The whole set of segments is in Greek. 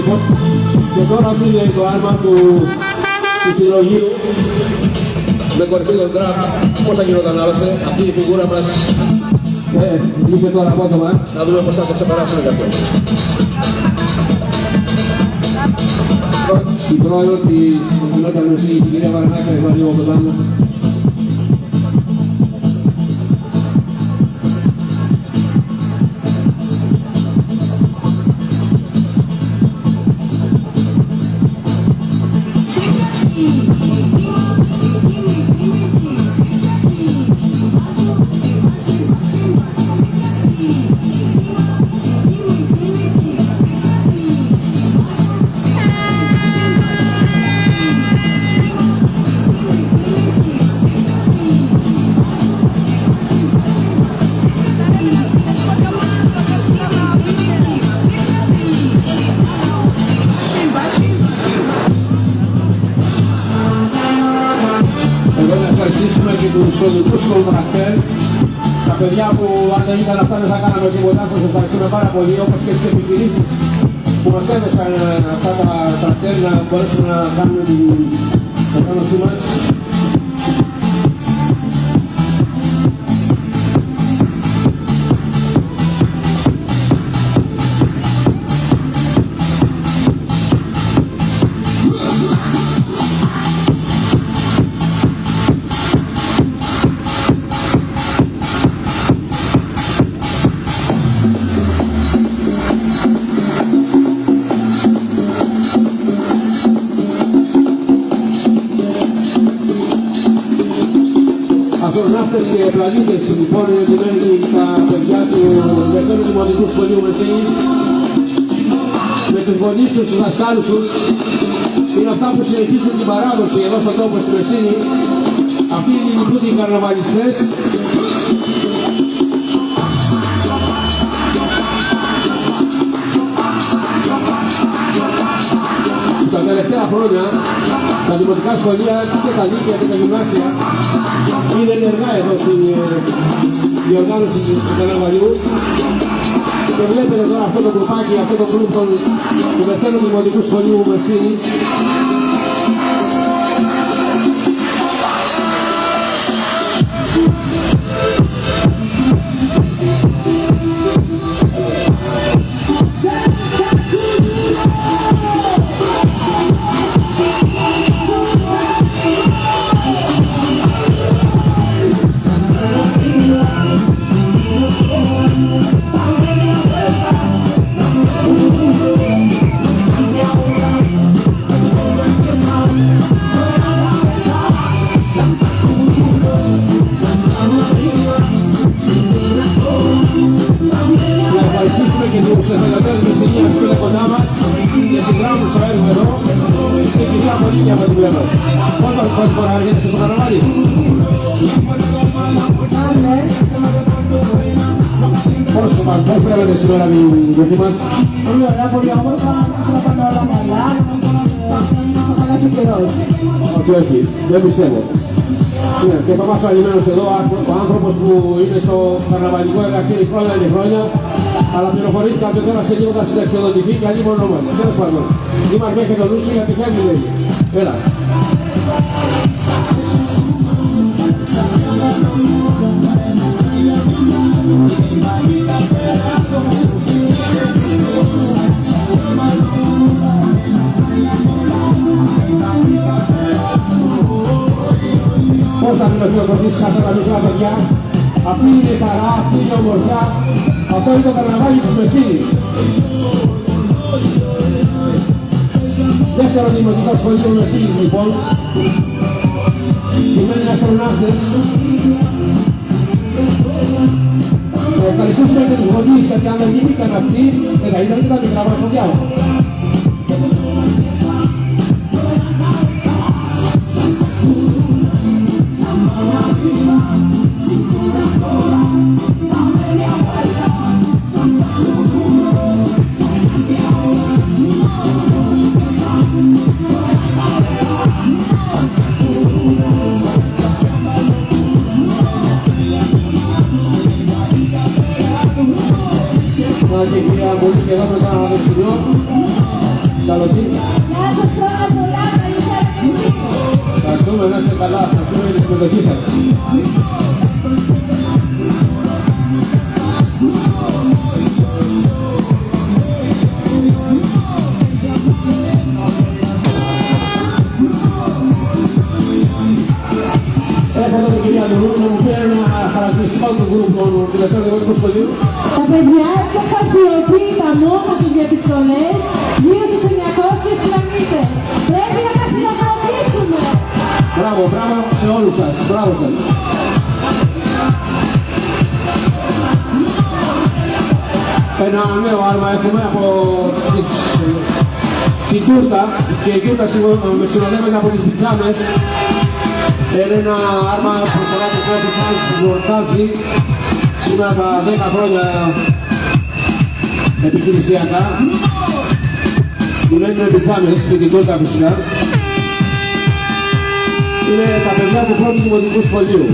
Λοιπόν, και τώρα αυτό είναι το άρμα του συλλογίου με κορυφή των τραπ. Πώς θα γινόταν άλλωστε, αυτή η φιγούρα μας είχε τώρα απότομα. Να δούμε πώς θα το ξεπεράσουμε κάποιο. Η πρόεδρο της κοινότητας Μεσίνης, η κυρία Βαρανάκα, είναι λίγο κοντά μου. Τους οδικούς κολτρακτέρ, τα παιδιά που αν δεν ήταν αυτά δεν θα κάναμε τίποτα, τους ευχαριστούμε πάρα πολύ, όπως και τις επιχειρήσεις που μας έδωσαν αυτά τα τρακτέρ να μπορέσουμε να κάνουμε την οργάνωσή μας. Αυτοναύτες και πλανήτες λοιπόν είναι τα παιδιά του Δευτέρου Δημοτικού Σχολείου Μεσίνης με τους γονείς τους, τους δασκάλους τους. Είναι αυτά που συνεχίζουν την παράδοση εδώ στον τόπο στη Μεσίνη. Αυτοί είναι οι λιπούτοι καρναβαλιστές. Τα τελευταία χρόνια τα δημοτικά σχολεία και τα λύκεια και τα γυμνάσια είναι ενεργά εδώ στην διοργάνωση του καρναβαλιού και βλέπετε τώρα αυτό το γκρουπάκι, αυτό το γκρουπ του Δευτέρου Δημοτικού Σχολείου Μεσίνης. Και τους εθελοντές Μεσσηνίας που είναι κοντά μας και συγγράμμουν στο έργο εδώ και κυρία Πολύκια από την βλέπω. Πόσα πρώτη φορά έρχεται στο καρναβάλι? Πώς φέρετε σήμερα την γιορτή μας? Πολύ ωραία, πολύ όμορφα, θα πάνε όλα καλά, θα χαλάσει ο καιρός. Όχι, δεν πιστεύω. Και παπάς ο Αλημένος εδώ, ο άνθρωπος που είναι στο καρναβαλικό εργαστήρι χρόνια και χρόνια, αλλά πληροφορήθηκα ότι τώρα σε λίγο θα συνταξιοδοτηθεί και αλλή μόνο μας. Τέλος πάντων, Δήμαρχε και το νου σου γιατί φεύγει λέει. Έλα. Πώς θα πληροφορηθείς σε αυτά τα μικρά παιδιά? Αυτή είναι η χαρά, αυτή είναι η ομορφιά, αυτό είναι το καρναβάλι της Μεσίνης. Δεύτερο δημοτικό σχολείο Μεσίνης λοιπόν, κειμένοι αστροναύτες. Ευχαριστήσουμε και τους γονείς γιατί αν δεν γίνηκαν αυτοί, δεν θα ήταν και τα μικρά παιδιά. Και κυρία Πολύ και εδώ μετά να δεξιδιώ. Καλώς ήρθατε. Γεια σας, χρόνια πολλά, καλή σας ευχαριστώ. Ευχαριστούμε, να είστε καλά. Ευχαριστούμε για τη συμμετοχή σας. Έχω την κυρία Ντουρού να μου πει ένα χαρακτηριστικό του γκρουπ των τελευταίων δημοτικού σχολείου. Τα παιδιά έφτιαξαν ποιοποίητα μόνα τους για τις στολές γύρω στις 900 συλλαμίτες. Πρέπει να τα φιλοθεραπήσουμε. Μπράβο, μπράβο σε όλους σας. Μπράβο σας. Ένα νέο άρμα έχουμε από την τούρτα και η τούρτα συνοδεύεται από τις πιτζάμες. Είναι ένα άρμα που φορά το κόμμα πιτζάμες που γιορτάζει σήμερα τα 10 χρόνια επιχειρησιακά. Που λένε πιτζάμες και την τούρτα φυσικά. Είναι τα παιδιά του πρώτου δημοτικού σχολείου.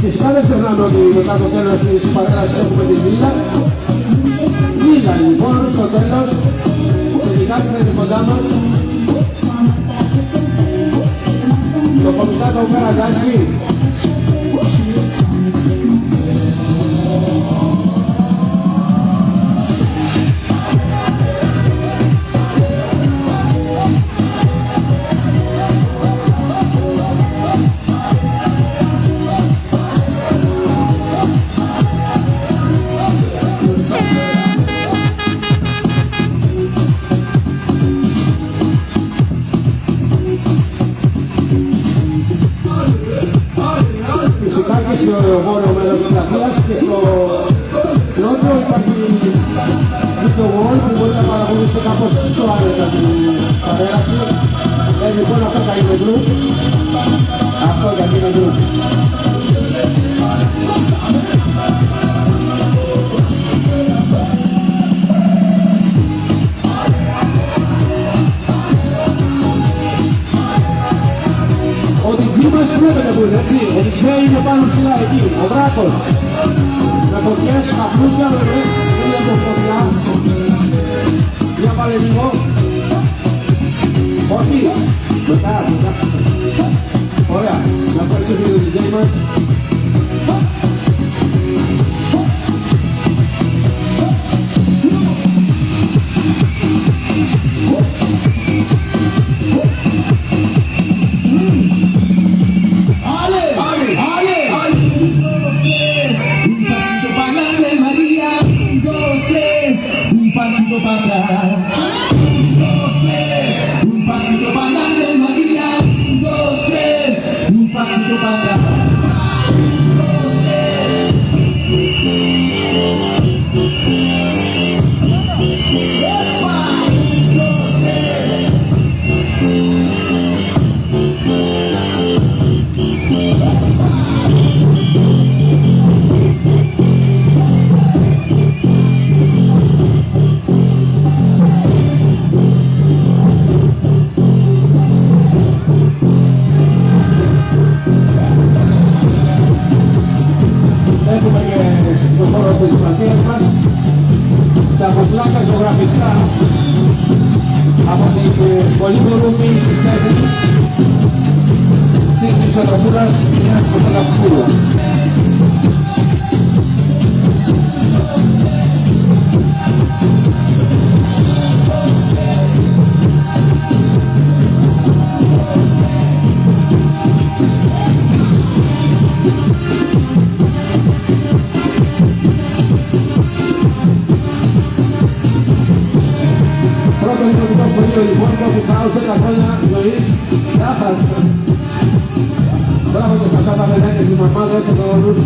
Φυσικά δεν ξεχνάμε ότι μετά το τέλος της παρέλασης έχουμε τη βίλα. Βίλα λοιπόν στο τέλος, τελικά είναι κοντά μας. Το κομισάτο Καραγάση. Στο βόρειο μέρος της πλατείας και στο νότιο υπάρχει το γόλ που μπορεί να παρακολουθήσει κάπως πιο άνετα την παρέλαση. Λοιπόν αυτό θα είναι γκρουπ. Αυτό θα είναι γκρουπ. Ο DJ μας βλέπετε που είναι, έτσι. Ο DJ είναι πάνω ψηλά εκεί, ο Δράκος. Με φωτιές, καπνούσια, είναι από φωτιά. Για πάλι λίγο. Όχι. Μετά. Ωραία. Να ευχαριστήσουμε τον DJ μας. Τα κοκλάκα ζωγραφιστά από την σχολή Μπορούμη στις 4 της Ισοτροπούλας Νέας Κωνσταντινοπούλου. Πρώτο δημοτικό σχολείο λοιπόν που πάω 10 χρόνια ζωής. Μπράβο και σε αυτά τα παιδάκια στη μαμά του έτσι το όλους.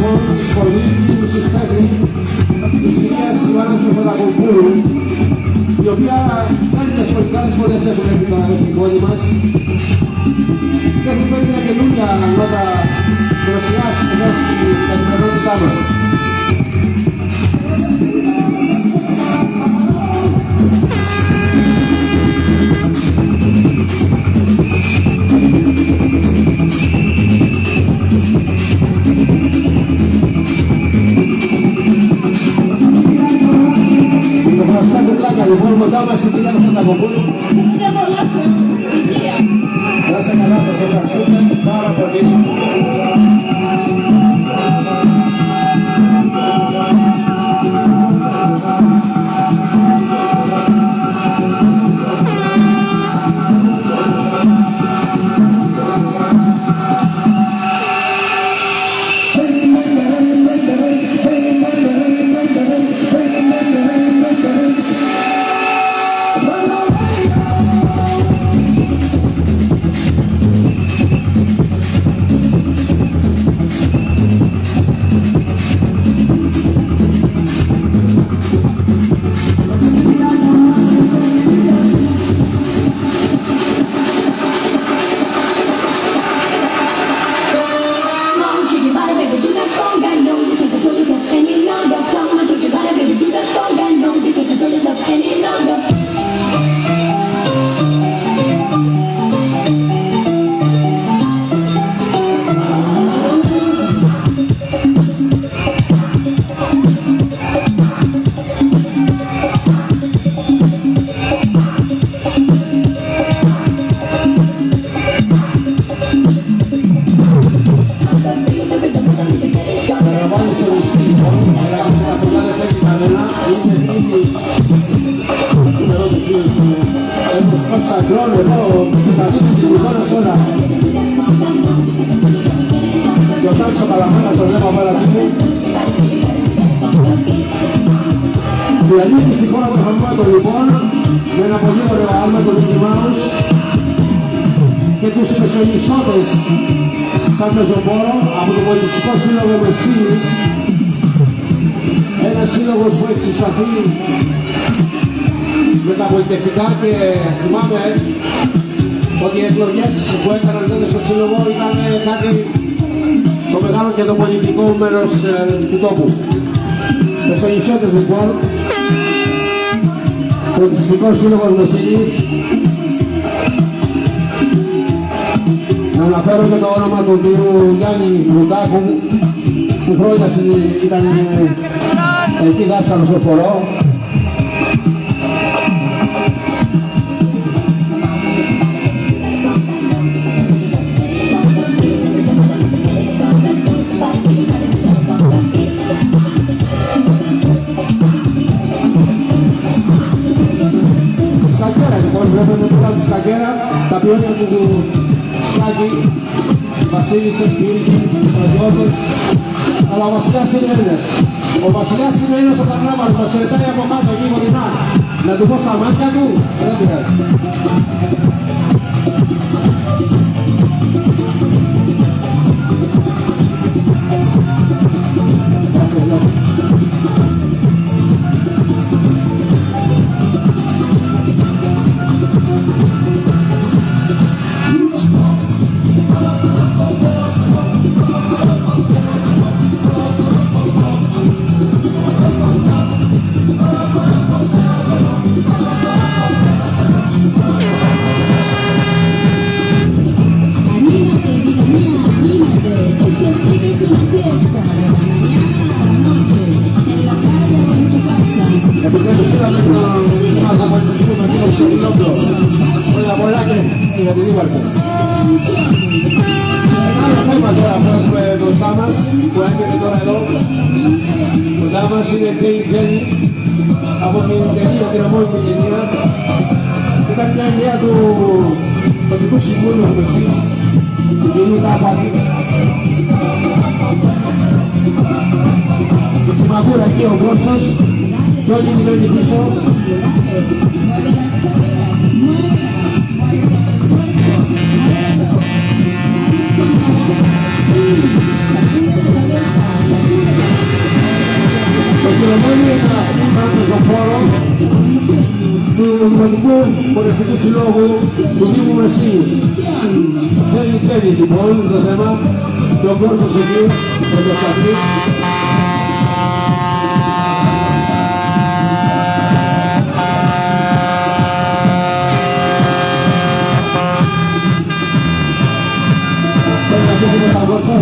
λοιπόν πολύ μουσικής τέχνη της κυρίας Ιωάννας Κωνσταντακοπούλου, η οποία κάνει τα σχολικά της πολλές έχουν έρθει τώρα στην πόλη μας και έχουν φέρει μια καινούργια νότα δροσιάς εδώ στην καθημερινότητά μας. Λοιπόν, κοντά μας η κυρία Κωνσταντακοπούλου. Να σε καλά, σας ευχαριστούμε πάρα πολύ. Διαλύει στη χώρα των χαμάτων λοιπόν με ένα πολύ ωραίο άλμα των Mickey Mouse και τους μεσογεισότες σαν μεζοπόρο από το πολιτιστικό σύλλογο Μεσσίνης, ένας σύλλογος που έχει συσταθεί με τα πολυτεχνικά και θυμάμαι ότι οι εκλογές που έκαναν τότε στο σύλλογο ήταν κάτι το μεγάλο και το πολιτικό μέρος του τόπου. Μεσογεισότες λοιπόν, Πολιτιστικός Σύλλογος Μεσσίνης. Να αναφέρω και το όνομα του κύριου Γιάννη Λουκάκου, που χρόνια ήταν εκεί δάσκαλος στο χορό. Βλέπετε τώρα τη σκακέρα, τα ποιότητα του Σκάκη, Βασίλης Σεσπύρικη, στρατιώτες, αλλά ο βασιλιάς είναι Έλληνας. Ο βασιλιάς είναι Έλληνας ο Καρνάβαλος, μας χαιρετάει από κάτω εκεί κοντινά. Να του πω στα μάτια του, δεν πειράζει. Για την Δήμαρχο. Ένα άλλο θέμα τώρα που έχουμε μπροστά μας, που έρχεται τώρα εδώ, μπροστά μας είναι Τζέι Τζένι, από την ταινία, την αμόνιμη ταινία. Ήταν μια ιδέα του Τοπικού Συμβούλου του Μεσσίνης, του κυρίου Τάπακη. Και τη μαγούρα εκεί ο Γκότσος, και όλοι μιλώνει πίσω. Δημοτικού Πορευτικού Συλλόγου του Δήμου Μεσίνης. Ξέρει λοιπόν το θέμα και ο κόσμος εκεί πρωτοστατεί. Θέλει να πούμε τα γόρτσα.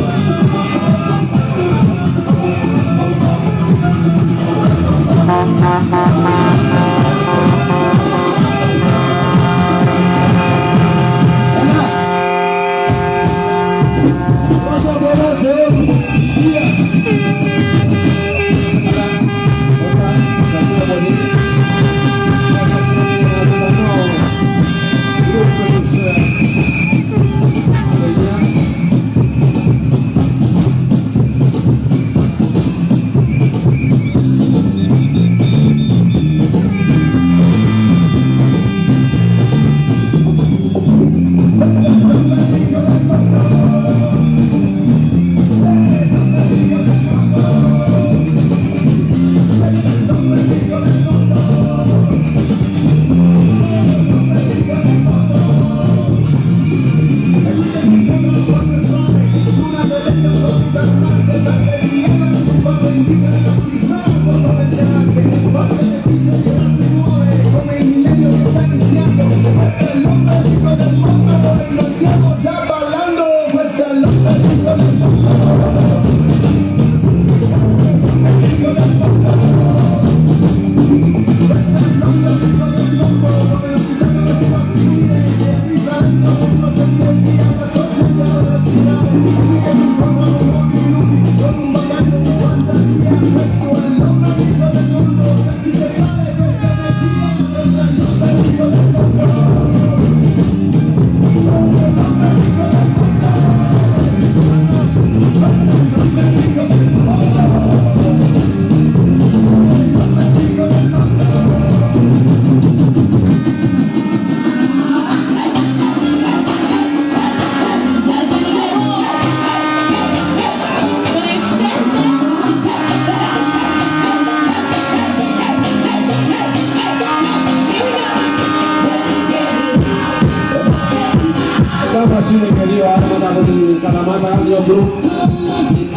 Είναι και δύο άτομα από την Καλαμάτα, δύο γκρουπ.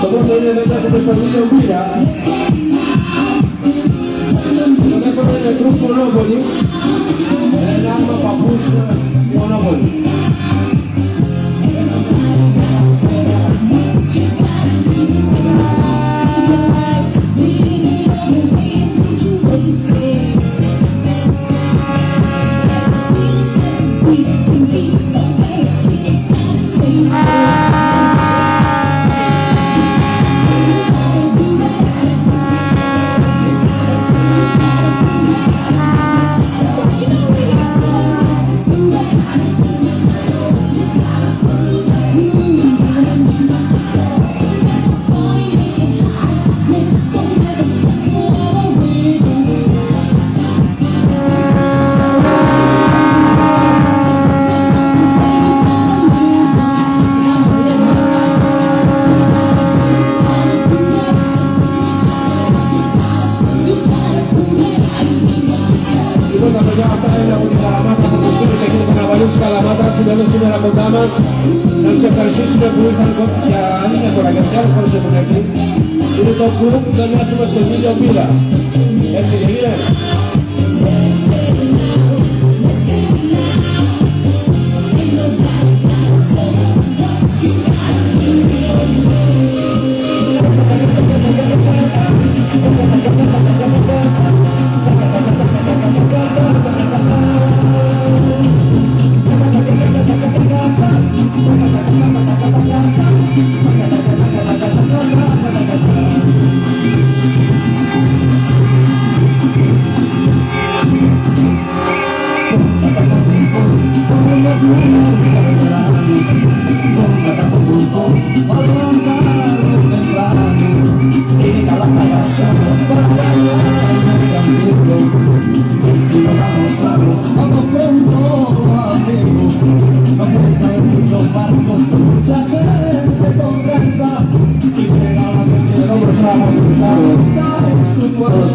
Το πρώτο είναι δεν έχουμε στον ήλιο Μπύρα. Το δεύτερο είναι γκρουπ Μονόπολη. Ένα άτομα παππούς Μονόπολη. Σήμερα κοντά μας, να τους ευχαριστήσουμε που ήρθαν για άλλη φορά, για μια άλλη φορά που έχουν έρθει. Είναι το γκρουπ, δεν έχουμε στον ήλιο Μπύρα. Έτσι δεν είναι?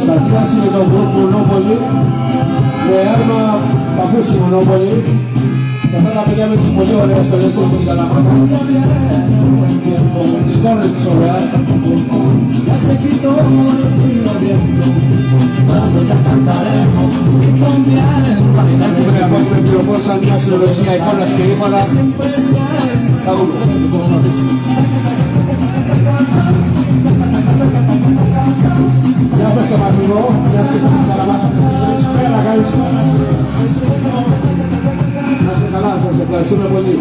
Στα πλάσια των Μονόπολη με άρμα ευχαριστώ πολύ. Και αυτά τα παιδιά με τους πολύ ωραίες στολές από την Καλαμάτα. Τις κόρες της ωραίας. Από ό,τι με πληροφόρησαν μια συνεργασία εικόνας και ύπανα. Θα δούμε. Για πέστε μας λίγο, μια σχέση με την Καλαμάτα. Πέρα, καλησπέρα. Να είστε καλά, σας ευχαριστούμε πολύ.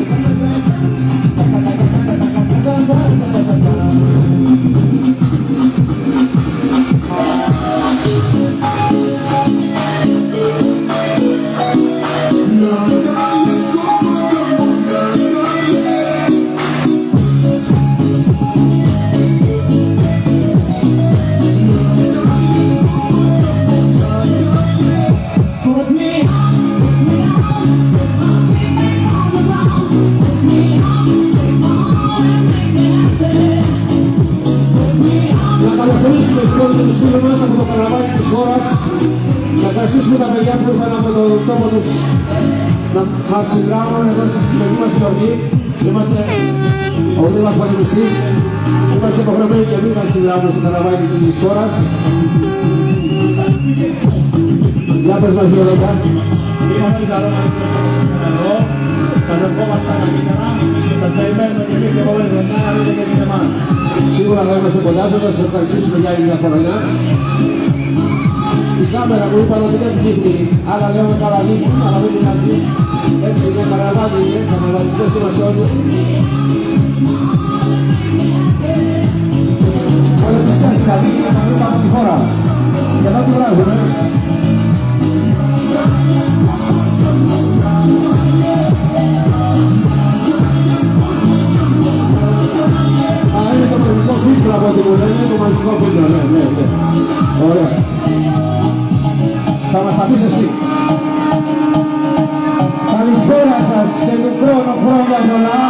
Να ευχαριστήσουμε τα παιδιά που ήρθαν από τον τόπο τους να μας συνδράμουν εδώ στη σημερινή μας συλλογή. Είμαστε ο Δήμας Πολεμιστής. Είμαστε υποχρεωμένοι και εμείς να συνδράμουν στο καρναβάλι της χώρας. Για πες μας δύο λεπτά. Είμαστε καλό να είστε εδώ. Σας ευχόμαστε τα καλύτερα. Σας περιμένουμε και εμείς και επόμενη χρονιά να δείτε και την εμάς. Σίγουρα θα είμαστε κοντά σας, θα σας ευχαριστήσουμε για άλλη μια χρονιά. Η κάμερα μου είπαν ότι δεν δείχνει, άλλα λέμε καλά δείχνει, αλλά δεν πειράζει. Έτσι είναι καρναβάλι, καρναβαλιστές είμαστε όλοι. Πολεμιστές καλή και να δούμε από τη χώρα. Και να τη βράζουμε. Είναι το μαγικό φίλτρο από ό,τι μου λένε, το μαγικό φίλτρο, ναι. Ωραία. Θα μας τα πεις εσύ. Καλησπέρα σας και μικρό χρόνια πολλά.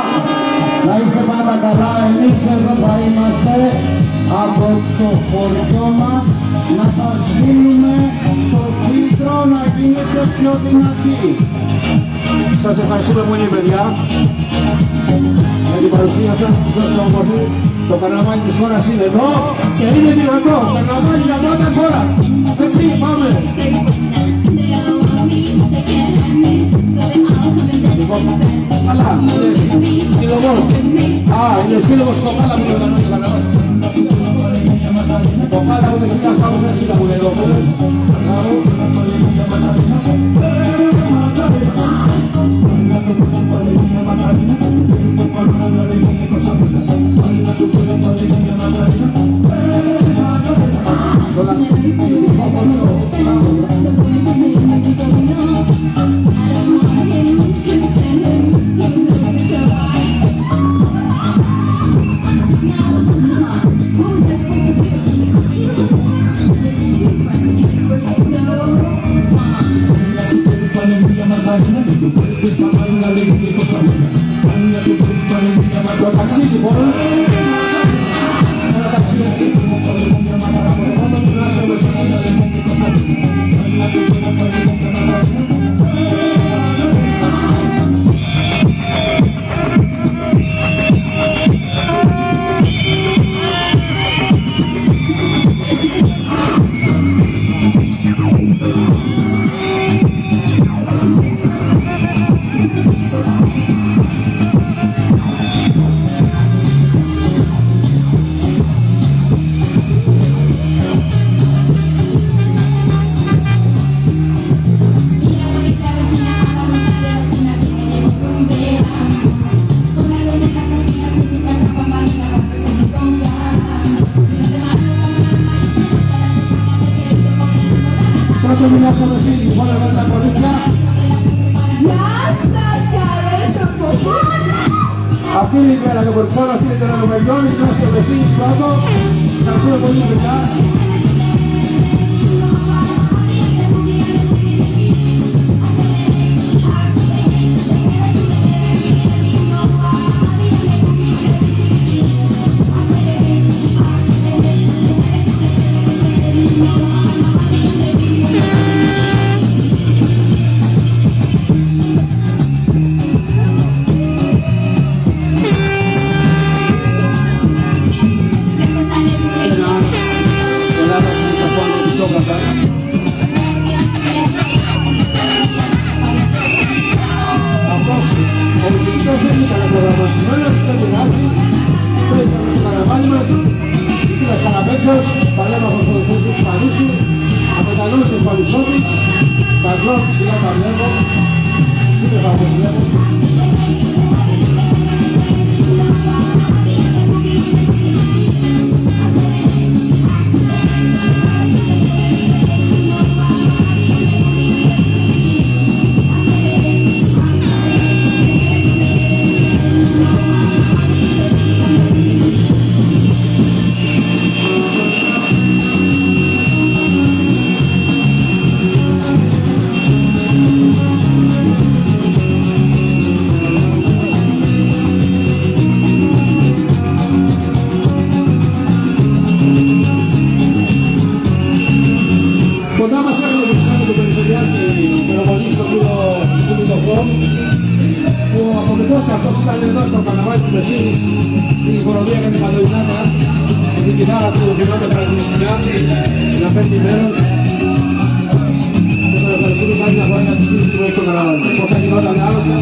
Να είστε πάντα καλά. Εμείς εδώ θα είμαστε από το χωριό μας να σας δίνουμε το φίλτρο να γίνετε πιο δυνατοί. Σας ευχαριστούμε πολύ παιδιά για την παρουσία σας, τόσο όμορφη. Το καρναβάλι της χώρας είναι εδώ και είναι δυνατό. Καρναβάλι για πρώτα χώρας. Έτσι, πάμε. Καλά, είναι σύλλογος. Είναι σύλλογος στο Κάλα που είναι το καρναβάλι. Το Κάλα που είναι 1960 που λέει εδώ. Το ταξίδι μπορούν ένα ταξίδι Πρώτο μιλάσαμε εσύ, λοιπόν, εδώ τα κορίτσια. Γεια σας, καλές απογόνες. Αυτή είναι η μέρα των κοριτσών, αυτή είναι η μέρα των παιδιών, η κλάση ο Μεσίνης πρώτο. Ευχαριστούμε πολύ παιδιά. δεν πειράζει. Πρέπει να στο καραβάνι μας. Κοίτας Καραπέτσος, παλέμαχος του Δευτέρου του Παρίσιου, αμετανόητος Παλισσότης, τα γλώμ ψηλά τα βλέπω, σύννεφα όπως βλέπω. Κοντά μας έχουμε βρισκάνει το περιφερειάρχη χειρομονής στον κύριο Κουτιτοφόρο, που από μικρός αυτός ήταν εδώ στο καρναβάλι της Μεσίνης, στην χοροδία για την Παντελινάτα, με την κιθάρα του γινόταν χαρακτηριστικά, να παίρνει μέρος. Και τον ευχαριστούμε πάλι μια φορά για τη σύντηση που έχει στο καρναβάλι. Πώς θα γινόταν άλλωστε,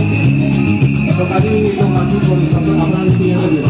το καλή το κατοίκονες αυτό να βράδυ στην Γερέντια.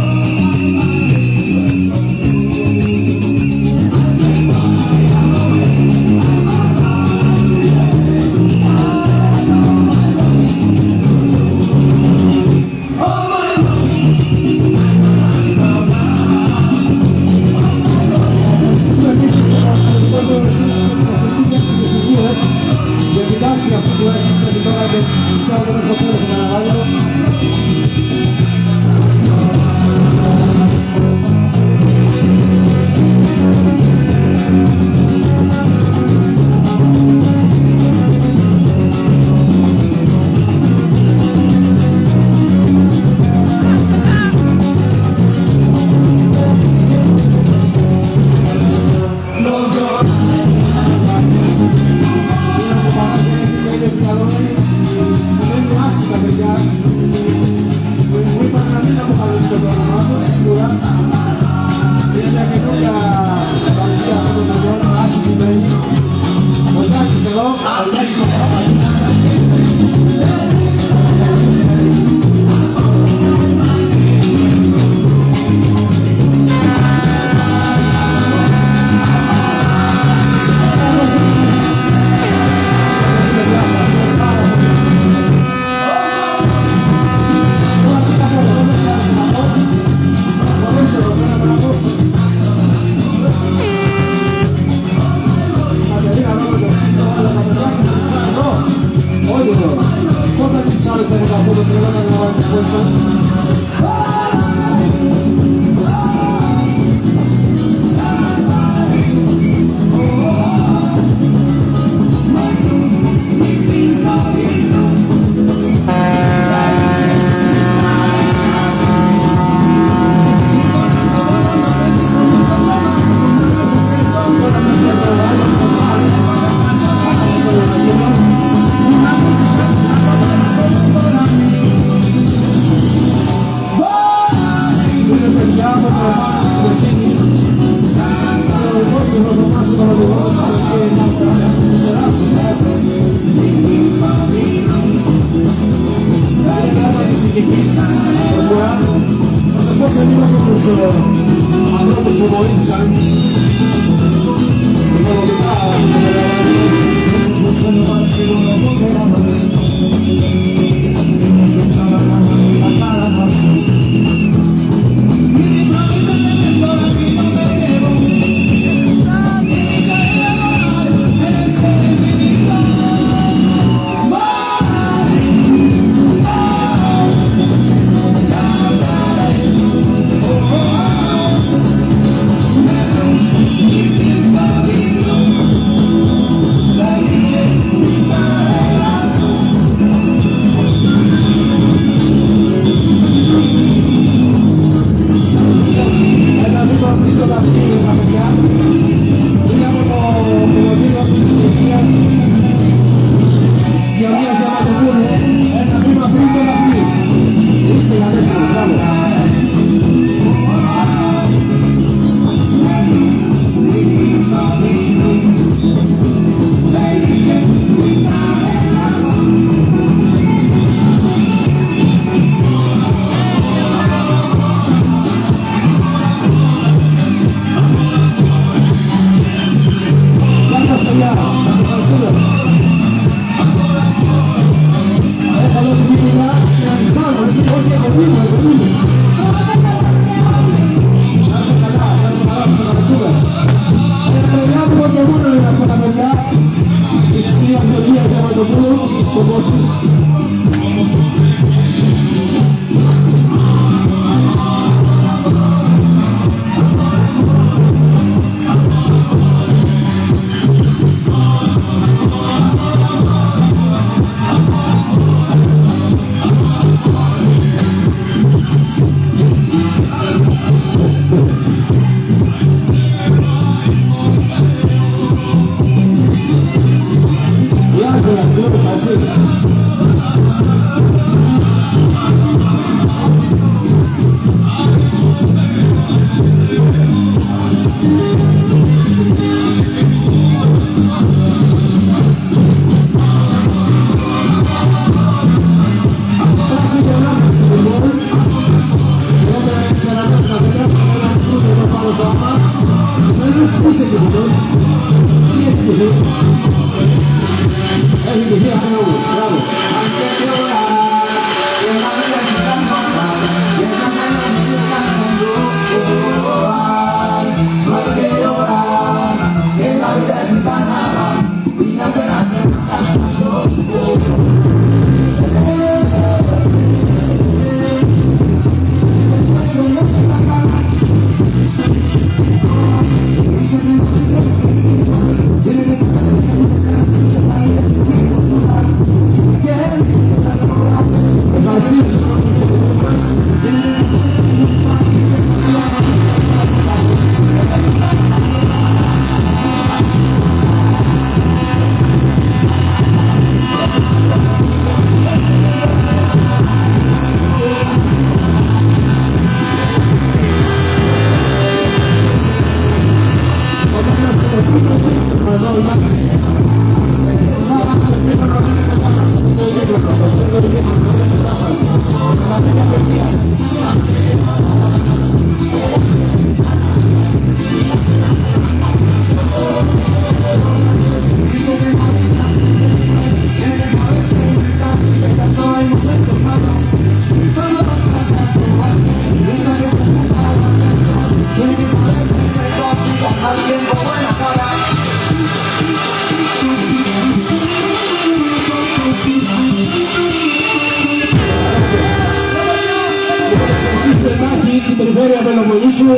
περιφέρεια Πελοποννήσου,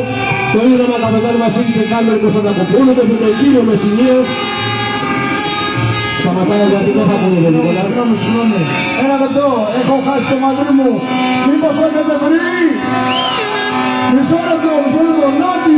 το Ίδρυμα Καπετάν Βασίλη και Κάρμεν Κωνσταντακοπούλου, το Επιτελείο Μεσσηνίας. Σταματάει γιατί δεν θα πούμε τίποτα. Ένα λεπτό, έχω χάσει το μαντρί μου. Μήπως έχετε βρει. Μισό λεπτό, Νάτι.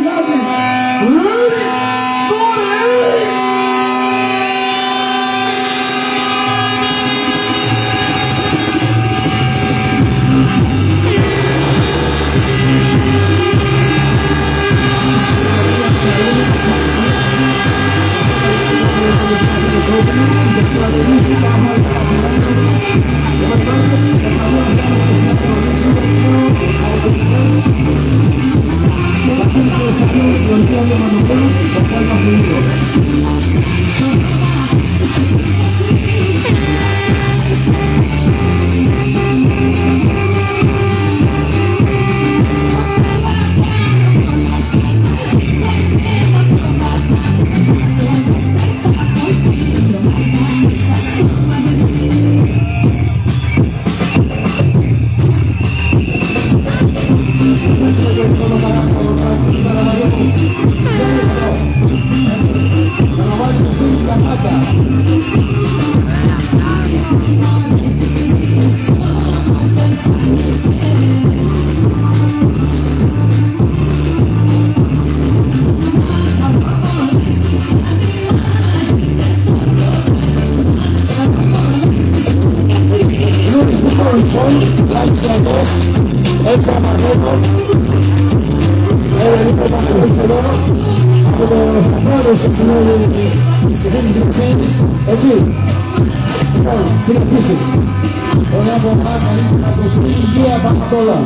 Έτσι αμαρτώντο, λίγο πανεπιστήμιο, από το σταθμένο στο συνόλιο της Ευρώπης, έτσι. Λοιπόν, την αφήση. Ωραία από εμάς, να το πει υγεία πάνω απ' όλα.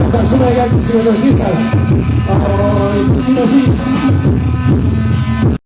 Ευχαριστούμε για τη συμμετοχή σας. Από την κοινωνία.